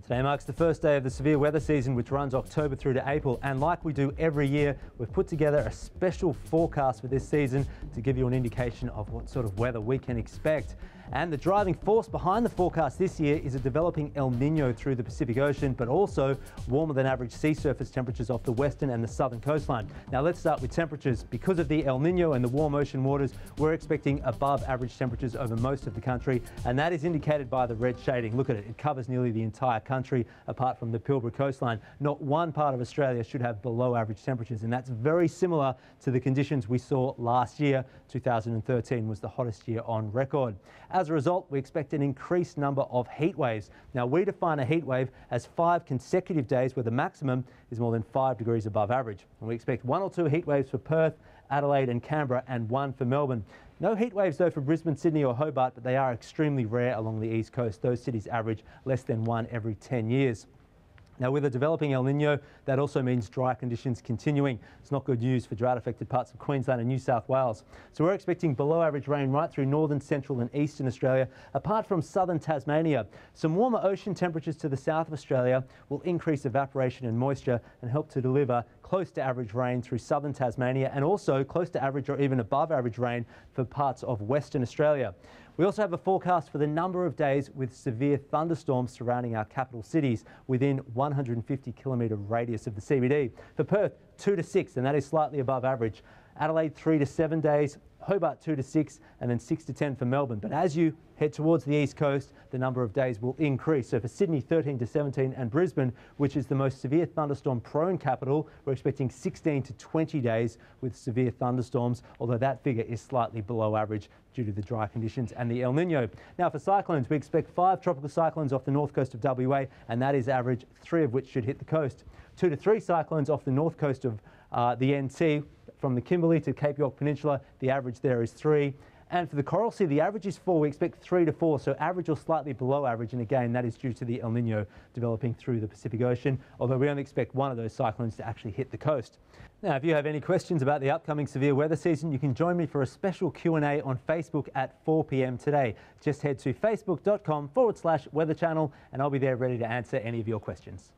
Today marks the first day of the severe weather season, which runs October through to April, and like we do every year, we've put together a special forecast for this season to give you an indication of what sort of weather we can expect. And the driving force behind the forecast this year is a developing El Niño through the Pacific Ocean, but also warmer than average sea surface temperatures off the western and the southern coastline. Now let's start with temperatures. Because of the El Niño and the warm ocean waters, we're expecting above average temperatures over most of the country, and that is indicated by the red shading. Look at it, it covers nearly the entire country apart from the Pilbara coastline. Not one part of Australia should have below average temperatures, and that's very similar to the conditions we saw last year. 2013 was the hottest year on record. As a result, we expect an increased number of heat waves. Now, we define a heat wave as 5 consecutive days where the maximum is more than 5 degrees above average. And we expect 1 or 2 heat waves for Perth, Adelaide and Canberra, and 1 for Melbourne. No heat waves though for Brisbane, Sydney or Hobart, but they are extremely rare along the east coast. Those cities average less than 1 every 10 years. Now, with a developing El Niño, that also means dry conditions continuing. It's not good news for drought-affected parts of Queensland and New South Wales. So we're expecting below-average rain right through northern, central and eastern Australia, apart from southern Tasmania. Some warmer ocean temperatures to the south of Australia will increase evaporation and moisture and help to deliver close to average rain through southern Tasmania, and also close to average or even above average rain for parts of Western Australia. We also have a forecast for the number of days with severe thunderstorms surrounding our capital cities within 150-kilometre radius of the CBD. For Perth, 2 to 6, and that is slightly above average. Adelaide, 3 to 7 days. Hobart, 2 to 6, and then 6 to 10 for Melbourne. But as you head towards the east coast, the number of days will increase. So for Sydney, 13 to 17, and Brisbane, which is the most severe thunderstorm-prone capital, we're expecting 16 to 20 days with severe thunderstorms, although that figure is slightly below average due to the dry conditions and the El Niño. Now for cyclones, we expect 5 tropical cyclones off the north coast of WA, and that is average, 3 of which should hit the coast. 2 to 3 cyclones off the north coast of the NT, from the Kimberley to Cape York Peninsula, the average there is 3. And for the Coral Sea, the average is 4. We expect 3 to 4, so average or slightly below average. And again, that is due to the El Niño developing through the Pacific Ocean, although we only expect 1 of those cyclones to actually hit the coast. Now, if you have any questions about the upcoming severe weather season, you can join me for a special Q&A on Facebook at 4 p.m. today. Just head to facebook.com/weather channel and I'll be there ready to answer any of your questions.